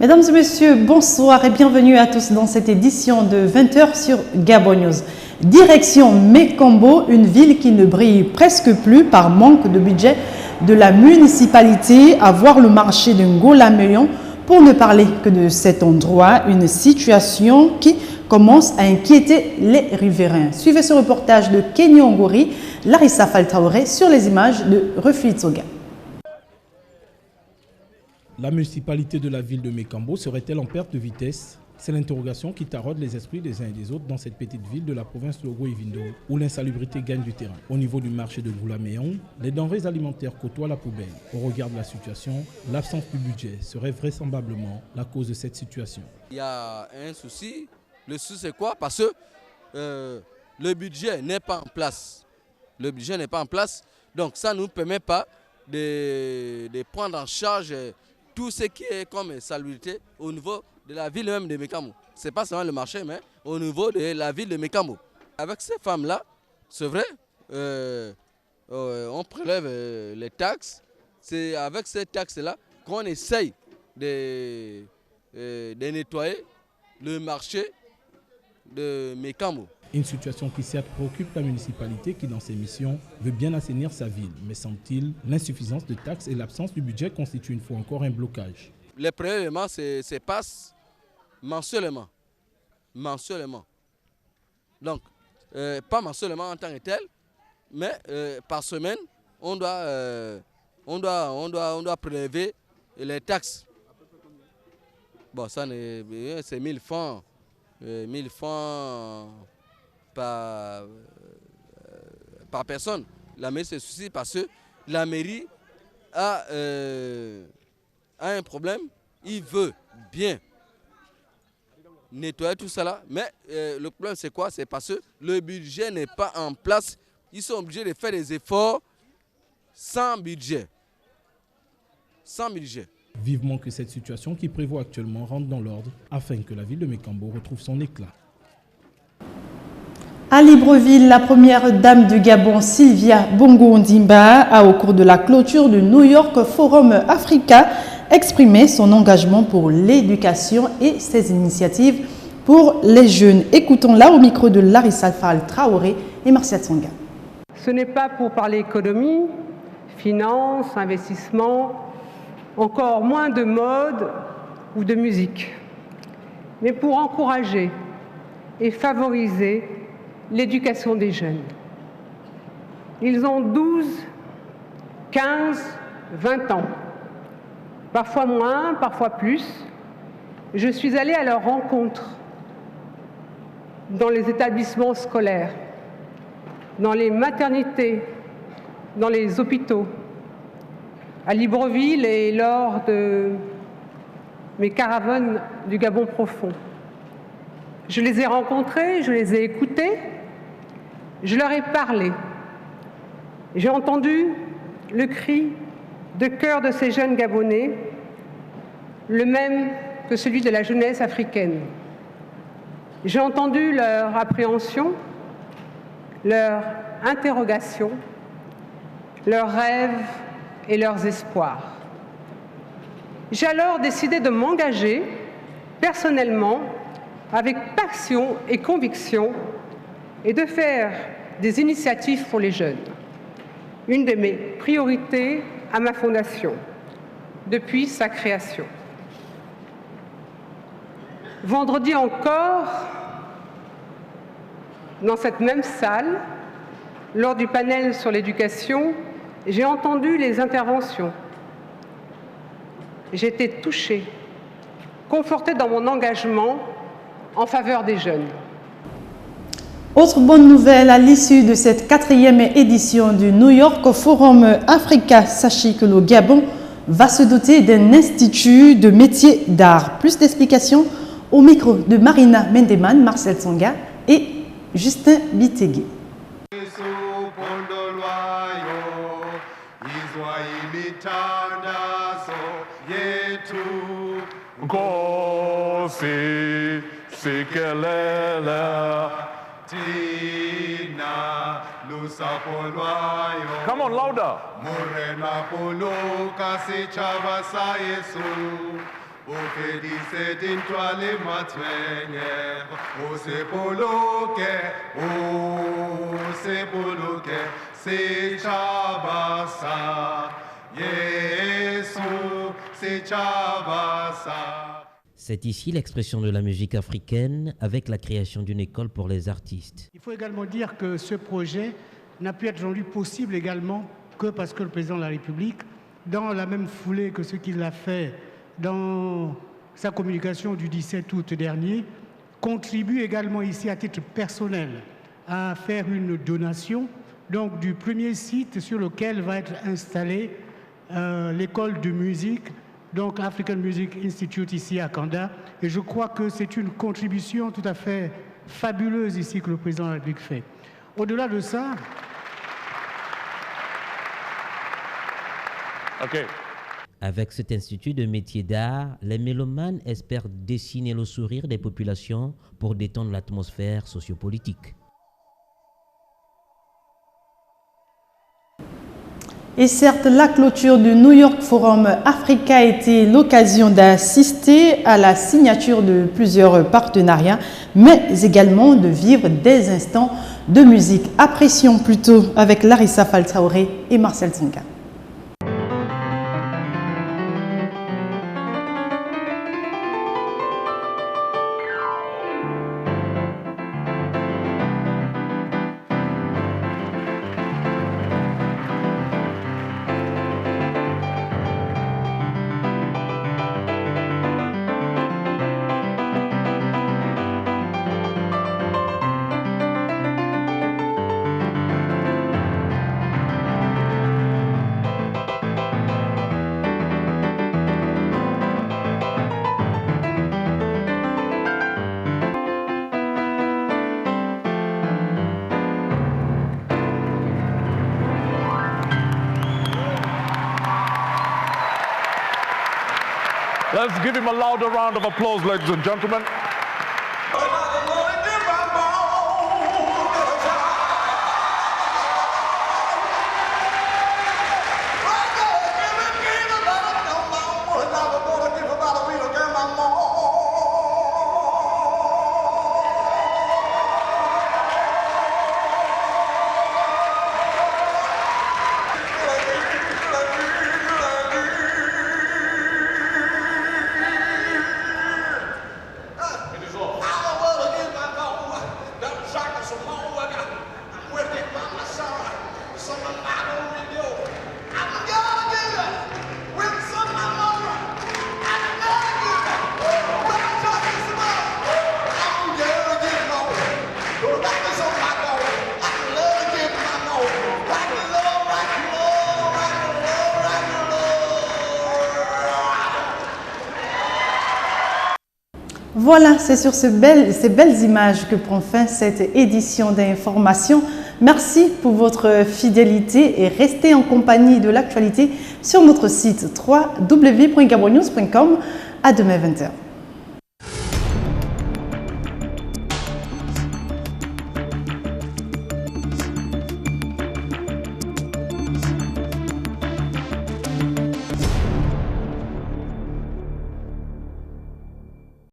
Mesdames et messieurs, bonsoir et bienvenue à tous dans cette édition de 20h sur Gabon News. Direction Mékambo, une ville qui ne brille presque plus par manque de budget de la municipalité, à voir le marché de Ngolameyon, pour ne parler que de cet endroit, une situation qui commence à inquiéter les riverains. Suivez ce reportage de Kenyon Ngori, Larissa Faltaoré sur les images de Refuit Tsoga. La municipalité de la ville de Mékambo serait-elle en perte de vitesse? C'est l'interrogation qui taraude les esprits des uns et des autres dans cette petite ville de la province de Logo-Ivindo, où l'insalubrité gagne du terrain. Au niveau du marché de Ngolameyon, les denrées alimentaires côtoient la poubelle. Au regard de la situation, l'absence du budget serait vraisemblablement la cause de cette situation. Il y a un souci. Le souci c'est quoi? Parce que le budget n'est pas en place. Le budget n'est pas en place, donc ça ne nous permet pas de prendre en charge tout ce qui est comme salubrité au niveau de la ville même de Mékambo. Ce n'est pas seulement le marché, mais au niveau de la ville de Mékambo. Avec ces femmes-là, c'est vrai, on prélève les taxes. C'est avec ces taxes-là qu'on essaye de nettoyer le marché de Mékambo. Une situation qui certes préoccupe la municipalité qui dans ses missions veut bien assainir sa ville. Mais semble-t-il, l'insuffisance de taxes et l'absence du budget constituent une fois encore un blocage. Les prélèvements se passent mensuellement. Donc, pas mensuellement en tant que tel, mais par semaine, on doit prélever les taxes. Bon, ça c'est 1000 francs. 1000 francs par personne. La mairie se soucie parce que la mairie a un problème. Il veut bien nettoyer tout ça là, mais le problème c'est quoi? C'est parce que le budget n'est pas en place. Ils sont obligés de faire des efforts sans budget. Sans budget. Vivement que cette situation qui prévaut actuellement rentre dans l'ordre afin que la ville de Mékambo retrouve son éclat. À Libreville, la première dame du Gabon, Sylvia Bongo Ondimba, a au cours de la clôture du New York Forum Africa exprimé son engagement pour l'éducation et ses initiatives pour les jeunes. Écoutons-la au micro de Larissa Traoré et Marcia Tsonga. Ce n'est pas pour parler économie, finance, investissement, encore moins de mode ou de musique, mais pour encourager et favoriser l'éducation des jeunes. Ils ont 12, 15, 20 ans, parfois moins, parfois plus. Je suis allée à leur rencontre dans les établissements scolaires, dans les maternités, dans les hôpitaux, à Libreville et lors de mes caravanes du Gabon profond. Je les ai rencontrés, je les ai écoutés, je leur ai parlé. J'ai entendu le cri de cœur de ces jeunes Gabonais, le même que celui de la jeunesse africaine. J'ai entendu leur appréhension, leur interrogation, leurs rêves et leurs espoirs. J'ai alors décidé de m'engager personnellement avec passion et conviction et de faire des initiatives pour les jeunes. Une de mes priorités à ma fondation depuis sa création. Vendredi encore, dans cette même salle, lors du panel sur l'éducation, j'ai entendu les interventions. J'ai été touchée, confortée dans mon engagement en faveur des jeunes. Autre bonne nouvelle, à l'issue de cette 4e édition du New York Forum Africa, sachez que le Gabon va se doter d'un institut de métiers d'art. Plus d'explications au micro de Marina Mendeman, Marcel Tsonga et Justin Bitegui. Come on, louder. O que dice dentro le matwenge, o se poloke, se chabasa, Yesu, se chabasa. C'est ici l'expression de la musique africaine avec la création d'une école pour les artistes. Il faut également dire que ce projet n'a pu être rendu possible également que parce que le président de la République, dans la même foulée que ce qu'il a fait dans sa communication du 17 août dernier, contribue également ici à titre personnel à faire une donation donc, du premier site sur lequel va être installée l'école de musique, donc African Music Institute ici à Kanda. Et je crois que c'est une contribution tout à fait fabuleuse ici que le président de la République fait. Au-delà de ça... Okay. Avec cet institut de métiers d'art, les mélomanes espèrent dessiner le sourire des populations pour détendre l'atmosphère sociopolitique. Et certes, la clôture du New York Forum Africa a été l'occasion d'assister à la signature de plusieurs partenariats, mais également de vivre des instants de musique. Apprécions plutôt avec Larissa Faltraoré et Marcel Tinka. Let's give him a louder round of applause, ladies and gentlemen. Voilà, c'est sur ces belles images que prend fin cette édition d'information. Merci pour votre fidélité et restez en compagnie de l'actualité sur notre site www.gabonnews.com. À demain 20h.